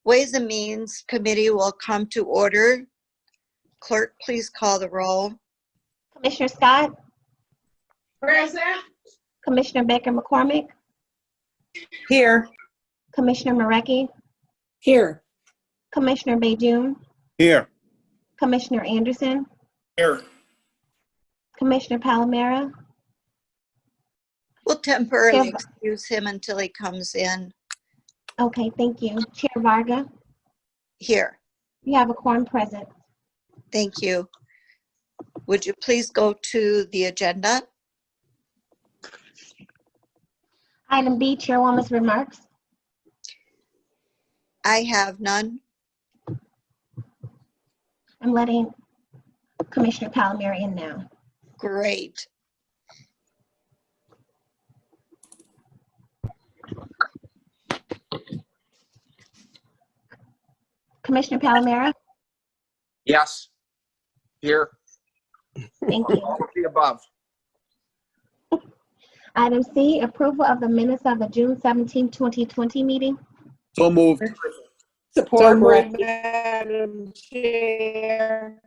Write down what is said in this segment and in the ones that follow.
Ways and Means Committee will come to order. Clerk, please call the roll. Commissioner Scott, Present. Commissioner Baker McCormick, Here. Commissioner Marecki, Here. Commissioner Bejun, Here. Commissioner Anderson, Here. Commissioner Palomera, We'll temporarily Chair- excuse him until he comes in. okay, thank you. Chair Varga, Here. you have a quorum present. Thank you. Would you please go to the agenda? Item B, Chairwoman's remarks. I have none. I'm letting Commissioner Palomera in now. Great. Commissioner Palomera, Yes. Here. thank you. All of the above. Item C, approval of the minutes of the June 17, 2020 meeting. So moved. Support, Madam Chair.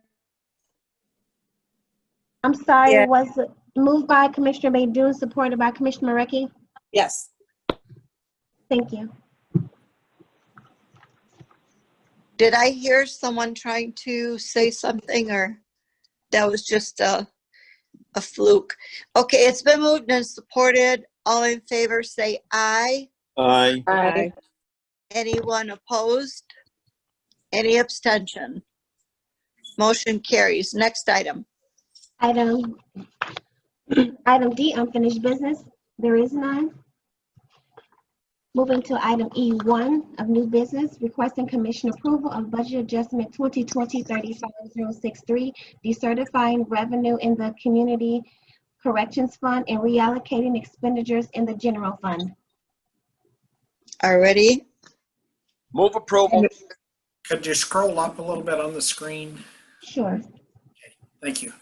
I'm sorry, Yeah. it was moved by Commissioner Bejun, supported by Commissioner Marecki. Yes. Thank you. Did I hear someone trying to say something, or that was just a fluke? Okay, it's been moved and supported. All in favor say aye. Aye. Aye. Anyone opposed? Any abstention? Motion carries. Next item. Item D, unfinished business. There is none. Moving to item E1 of new business, requesting commission approval of budget adjustment 2020-35063, decertifying revenue in the community corrections fund and reallocating expenditures in the general fund. Already? Move approval. Could you scroll up a little bit on the screen? Sure. Thank you.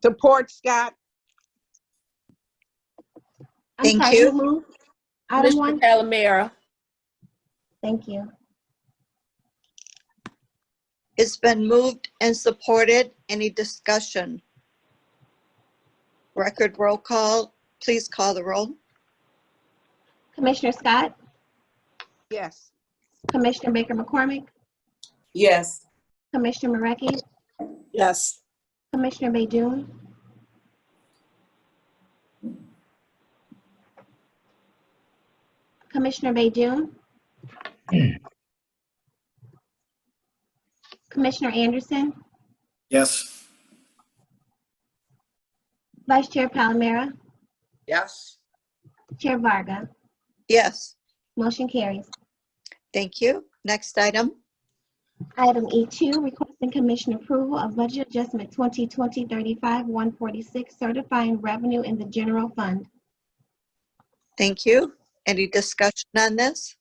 Support, Scott. I'm Thank sorry, you. who moved? Item Mr. one? Palomera. Thank you. It's been moved and supported. Any discussion? Record roll call. Please call the roll. Commissioner Scott, Yes. Commissioner Baker McCormick, Yes. Commissioner Marecki, Yes. Commissioner Bejun, Commissioner Bejun, Commissioner Anderson, Yes. Vice Chair Palomera, Yes. Chair Varga. Yes. Motion carries. Thank you. Next item. Item E2, requesting commission approval of budget adjustment 2020-35-146, certifying revenue in the general fund. Thank you. Any discussion on this?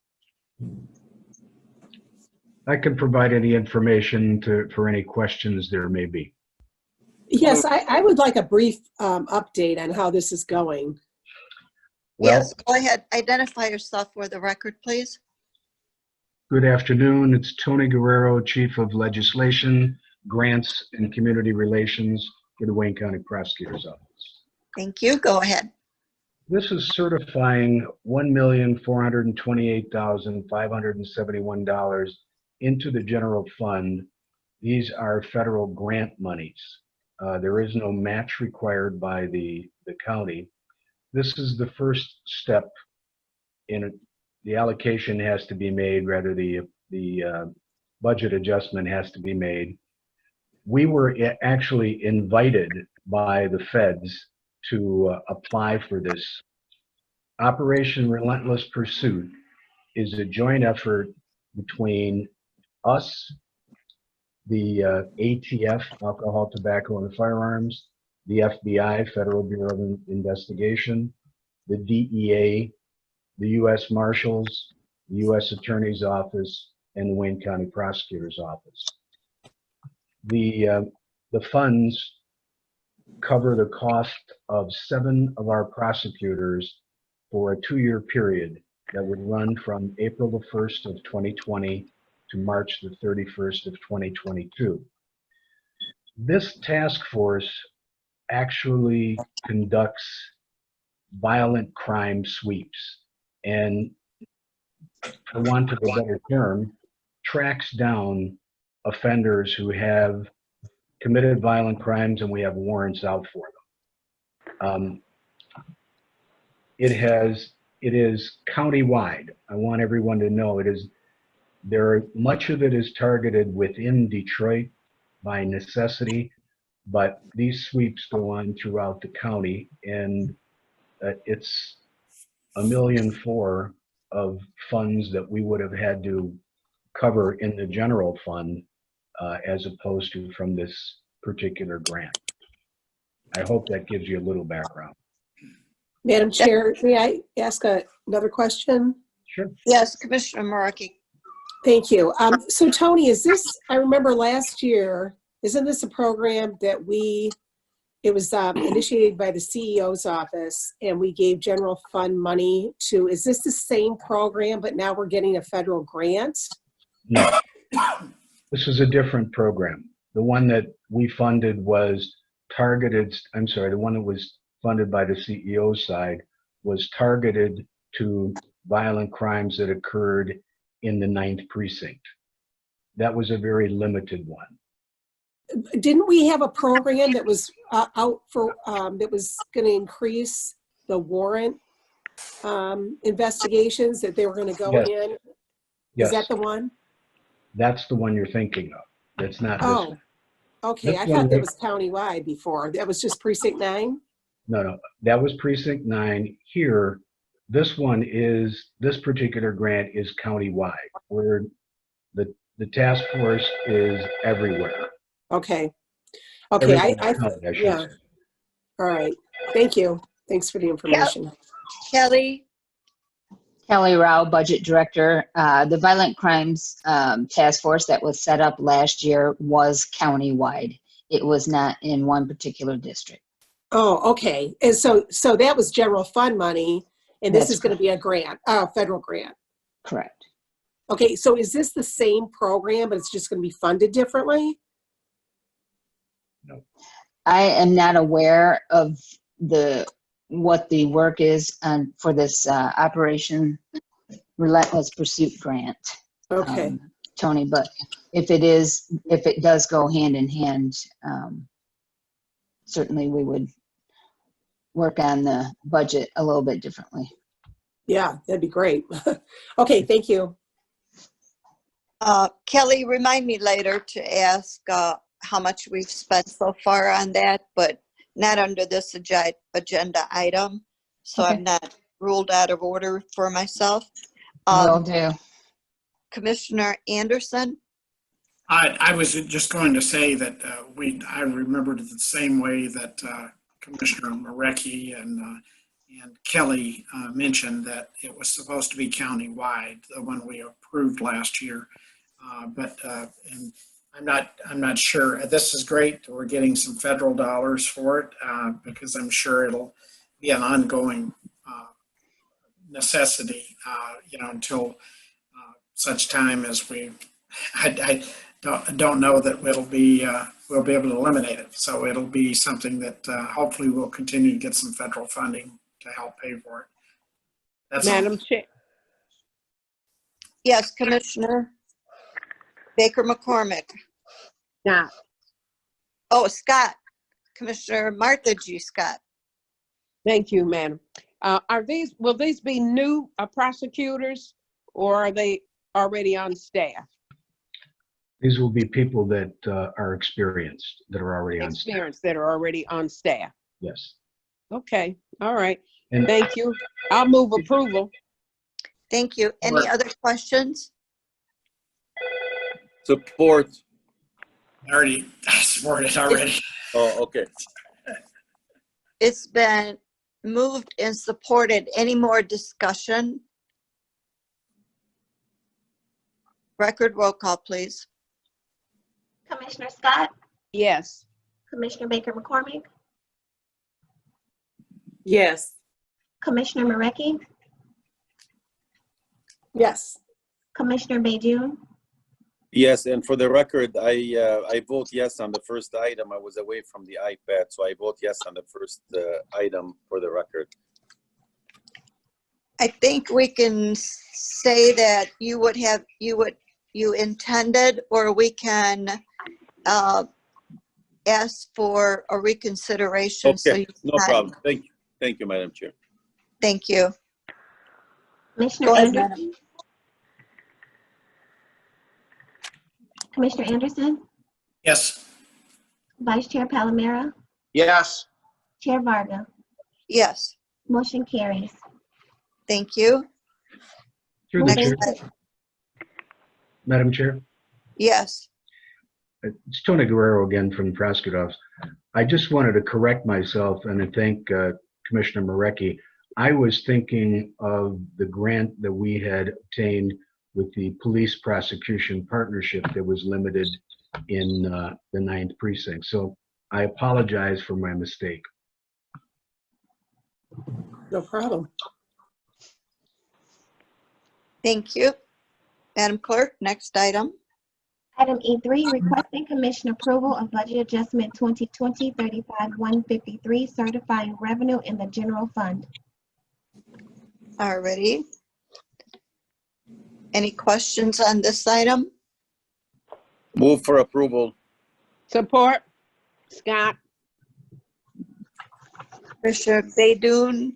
I can provide any information for any questions there may be. Yes, I would like a brief update on how this is going. Well, Yes, go ahead. Identify yourself for the record, please. good afternoon. It's Tony Guerrero, Chief of Legislation, Grants, and Community Relations for the Wayne County Prosecutor's Office. Thank you. Go ahead. This is certifying $1,428,571 into the general fund. These are federal grant monies. There is no match required by the county. This is the first step in it. The allocation has to be made, rather the budget adjustment has to be made. We were actually invited by the feds to apply for this. Operation Relentless Pursuit is a joint effort between us, the ATF, Alcohol, Tobacco, and Firearms, the FBI, Federal Bureau of Investigation, the DEA, the U.S. Marshals, the U.S. Attorney's Office, and the Wayne County Prosecutor's Office. The funds cover the cost of 7 of our prosecutors for a 2-year period. that would run from April the 1st of 2020 to March the 31st of 2022. This task force actually conducts violent crime sweeps and, for want of a better term, tracks down offenders who have committed violent crimes and we have warrants out for them. It is countywide. I want everyone to know much of it is targeted within Detroit by necessity, but these sweeps go on throughout the county, and it's $1.4 million of funds that we would have had to cover in the general fund as opposed to from this particular grant. I hope that gives you a little background. Madam Chair, may I ask another question? Sure. Yes, Commissioner Markey. Thank you. So Tony, I remember last year, isn't this a program that it was initiated by the CEO's office and we gave general fund money to, is this the same program, but now we're getting a federal grant? No, this is a different program. The one that we funded was the one that was funded by the CEO side was targeted to violent crimes that occurred in the 9th precinct. That was a very limited one. Didn't we have a program that was out for, that was going to increase the warrant investigations, that they were going to go Yes. in? Yes, Is that the one? that's the one you're thinking of. That's not this Oh, one. okay. This I one thought that was- was countywide before. That was just precinct 9? No, that was precinct 9. Here, this particular grant is countywide, where the task force is everywhere. Okay. Everything counted, I should yeah. say. All right. Thank you. Thanks for the information. Kelly, Kelly Rao, Budget Director. The Violent Crimes Task Force that was set up last year was countywide. It was not in one particular district. Oh, okay. And so that was general fund money, and this That's is going to be a grant, federal grant. Correct. Okay, so is this the same program, but it's just going to be funded differently? I am not aware of what the work is for this Operation Relentless Pursuit grant. Okay. Tony, but if it does go hand in hand, certainly we would work on the budget a little bit differently. Yeah, that'd be great. Okay, thank you. Kelly, remind me later to ask how much we've spent so far on that, but not under this agenda item. So Okay. I'm not ruled out of order for myself. Will do. Commissioner Anderson? I was just going to say that I remembered it the same way that Commissioner Marecki and Kelly mentioned, that it was supposed to be countywide, the one we approved last year. And I'm not sure. This is great. We're getting some federal dollars for it because I'm sure it'll be an ongoing necessity, until such time as I don't know that we'll be able to eliminate it. So it'll be something that hopefully we'll continue to get some federal funding to help pay for it. That's all. Madam Chair, Yes, Commissioner Baker McCormick. now, Oh, Scott. Commissioner Martha G. Scott. thank you, madam. Will these be new prosecutors, or are they already on staff? These will be people that are experienced, that are already on staff. Experienced that are already on staff. Yes. Okay, all right. And Thank you. I'll move approval. Thank you. Any other questions? Support. I supported already. Oh, okay. It's been moved and supported. Any more discussion? Record roll call, please. Commissioner Scott, Yes. Commissioner Baker McCormick, Yes. Commissioner Marecki, Yes. Commissioner Baydun, Yes, and for the record, I vote yes on the first item. I was away from the iPad, so I vote yes on the first item for the record. I think we can say that you intended, or we can ask for a reconsideration. So Okay, you no can- problem. Thank you, Madam Chair. Thank you. Commissioner Go ahead, Anderson. Commissioner Anderson, Yes. Vice Chair Palomero, Yes. Chair Varga. Yes, Motion carries. thank you. Through the Next chair, item. Madam Chair, Yes, it's Tony Guerrero again from the Prosecutor's Office. I just wanted to correct myself and to thank Commissioner Marecki. I was thinking of the grant that we had obtained with the police prosecution partnership that was limited in the 9th precinct. So I apologize for my mistake. No problem. thank you. Madam Clerk, next item. Item E3, requesting commission approval of budget adjustment 2020 35-153, certifying revenue in the general fund. Alrighty. Any questions on this item? Move for approval. Support. Scott. Commissioner Baydun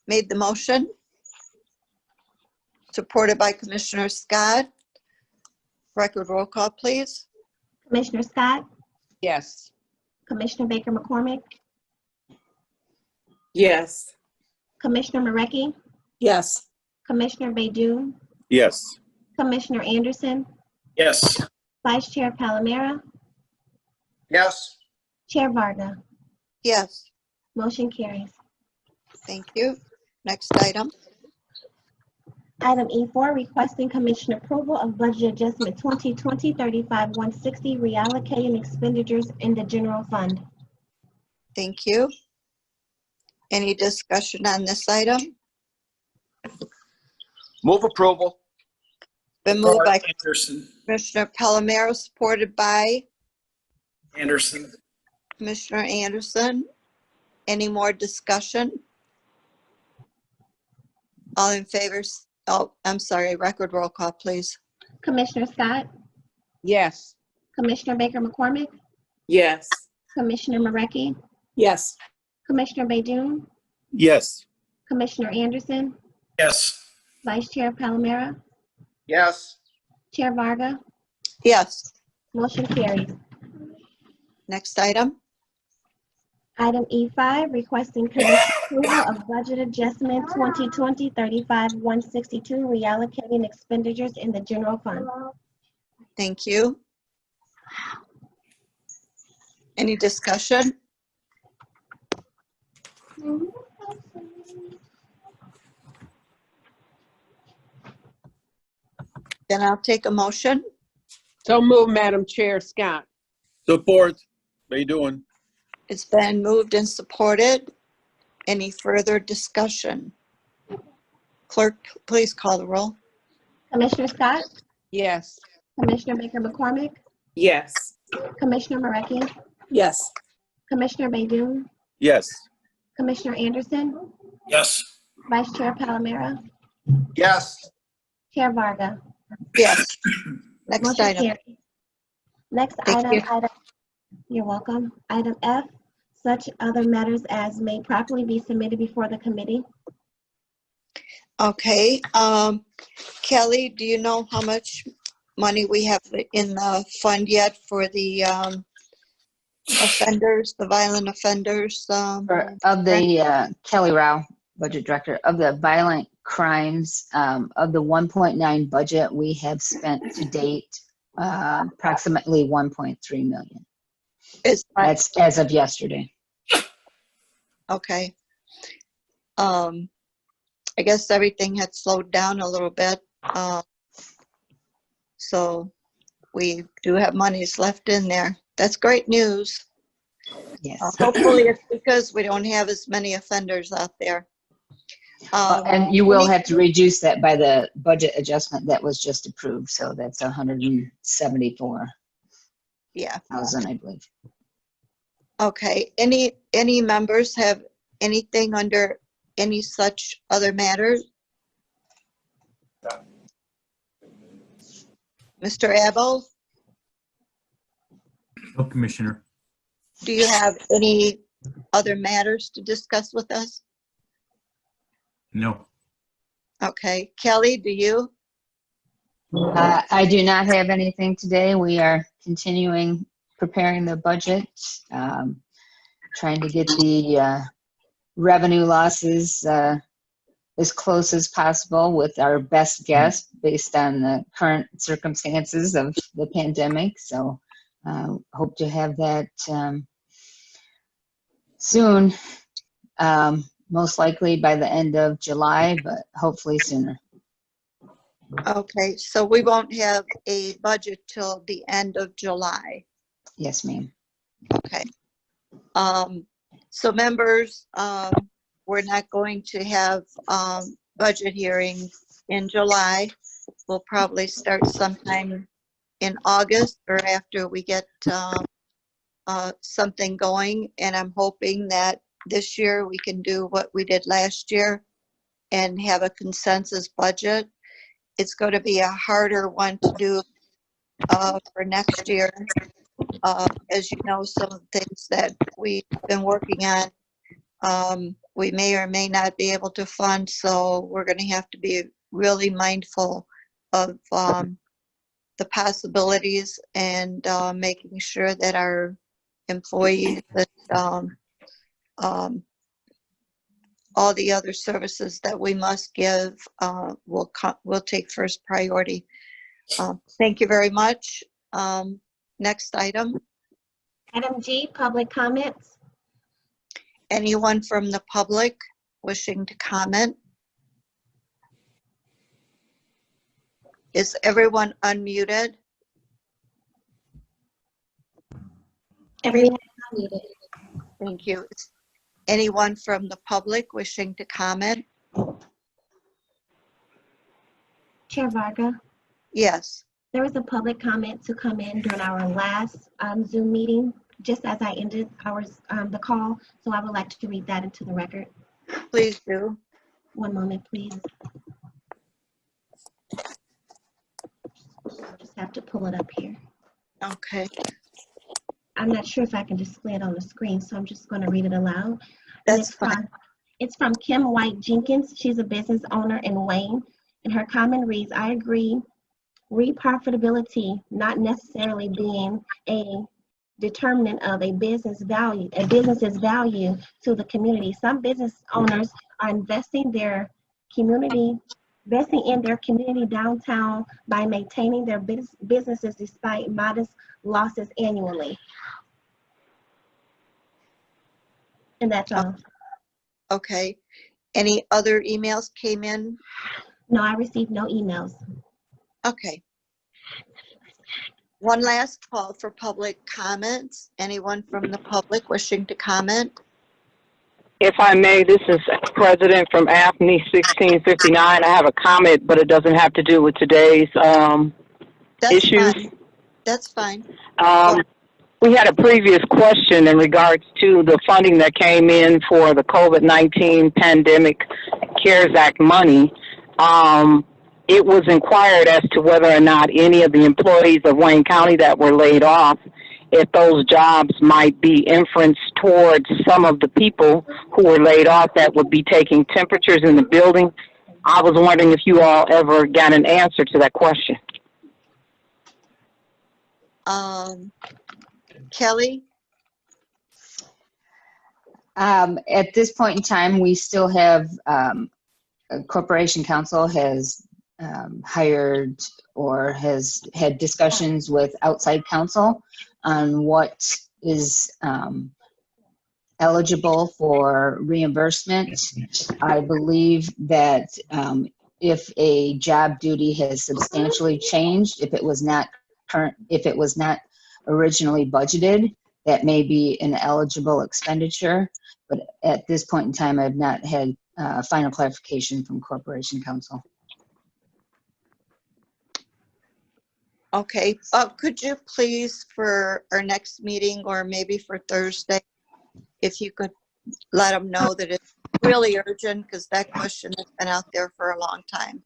made the motion, supported by Commissioner Scott. Record roll call, please. Commissioner Scott, Yes. Commissioner Baker McCormick, Yes. Commissioner Marecki, Yes. Commissioner Baydun, Yes. Commissioner Anderson, Yes. Vice Chair Palomero, Yes. Chair Varga. Yes, Motion carries. thank you. Next item. Item E4, requesting commission approval of budget adjustment 2020 35-160, reallocating expenditures in the general fund. Thank you. Any discussion on this item? Move approval. Been moved by Anderson. Commissioner Palomero, supported by Anderson. Commissioner Anderson. Any more discussion? All in favor? Oh, I'm sorry, record roll call, please. Commissioner Scott, Yes. Commissioner Baker McCormick, Yes. Commissioner Marecki, Yes. Commissioner Baydun, Yes. Commissioner Anderson, Yes. Vice Chair Palomero, Yes. Chair Varga. Yes, Motion carries. next item. Item E5, requesting commission approval of budget adjustment 2020 35-162, reallocating expenditures in the general fund. Thank you. Any discussion? Then I'll take a motion. So move, Madam Chair. Scott. Support. How you doing? It's been moved and supported. Any further discussion? Clerk, please call the roll. Commissioner Scott, Yes. Commissioner Baker McCormick, Yes. Commissioner Marecki, Yes. Commissioner Baydun, Yes. Commissioner Anderson, Yes. Vice Chair Palomero, Yes. Chair Varga. Yes. Next Motion item. carries. Next Thank you. item, you're welcome. Item F, such other matters as may properly be submitted before the committee. Okay, Kelly, do you know how much money we have in the fund yet for the offenders, the violent offenders? Of the Kelly Rao, Budget Director, of the violent crimes, of the 1.9 budget, we have spent to date approximately 1.3 million. That's as of yesterday. Okay. I guess everything had slowed down a little bit. So we do have monies left in there. That's great news. Yes. Hopefully it's because we don't have as many offenders out there. And you will have to reduce that by the budget adjustment that was just approved, so that's 174,000, Yeah, I believe. okay. Any members have anything under any such other matters? Mr. Abel, No, Commissioner. do you have any other matters to discuss with us? No. Okay, Kelly, do you? I do not have anything today. We are continuing preparing the budget, trying to get the revenue losses as close as possible with our best guess based on the current circumstances of the pandemic. So hope to have that soon, most likely by the end of July, but hopefully sooner. Okay, so we won't have a budget till the end of July. Yes, ma'am. Okay. So members, we're not going to have budget hearings in July. We'll probably start sometime in August or after we get something going. And I'm hoping that this year we can do what we did last year and have a consensus budget. It's going to be a harder one to do for next year. As you know, some of the things that we've been working on, we may or may not be able to fund. So we're going to have to be really mindful of the possibilities and making sure that our employees, that all the other services that we must give will take first priority. Thank you very much. Next item. Item G, public comments. Anyone from the public wishing to comment? Is everyone unmuted? Everyone is muted. Thank you. Is anyone from the public wishing to comment? Chair Varga, Yes. there was a public comment to come in during our last Zoom meeting, just as I ended the call. So I would like to read that into the record. Please do. One moment, please. Just have to pull it up here. Okay. I'm not sure if I can display it on the screen, so I'm just going to read it aloud. That's fine. It's from Kim White Jenkins. She's a business owner in Wayne, and her comment reads, I agree, reprofitability not necessarily being a determinant of a business's value to the community. Some business owners are investing in their community downtown by maintaining their businesses despite modest losses annually. And that's all. Okay. Any other emails came in? No, I received no emails. Okay. One last call for public comments. Anyone from the public wishing to comment? If I may, this is President from AFNI 1659. I have a comment, but it doesn't have to do with today's That's issues. fine. That's fine. We had a previous question in regards to the funding that came in for the COVID-19 pandemic CARES Act money. It was inquired as to whether or not any of the employees of Wayne County that were laid off, if those jobs might be inferenced towards some of the people who were laid off that would be taking temperatures in the building. I was wondering if you all ever got an answer to that question. Kelly? At this point in time, we still have, Corporation Counsel has hired or has had discussions with outside counsel on what is eligible for reimbursement. I believe that if a job duty has substantially changed, if it was not originally budgeted, that may be an eligible expenditure. But at this point in time, I've not had final clarification from Corporation Counsel. Okay, could you please, for our next meeting or maybe for Thursday, if you could let them know that it's really urgent, because that question has been out there for a long time.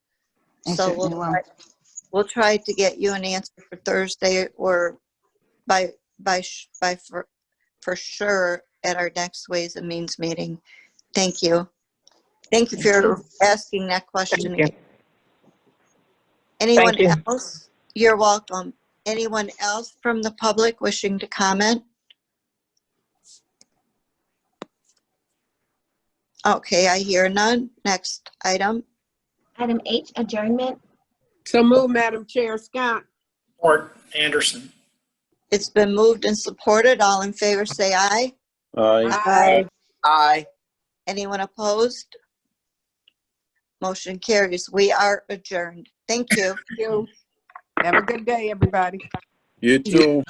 I So certainly will. we'll try to get you an answer for Thursday or for sure at our next Ways and Means meeting. Thank you. Thank you for asking that question. Thank you. Anyone Thank you. else? You're welcome. Anyone else from the public wishing to comment? Okay, I hear none. Next item. Item H, adjournment. So move, Madam Chair. Scott. Support Anderson. It's been moved and supported. All in favor, say aye. Aye. Aye. Anyone opposed? Motion carries. We are adjourned. Thank you. Thank you. Have a good day, everybody. You too.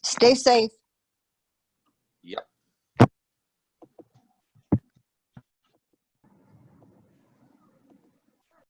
Stay safe.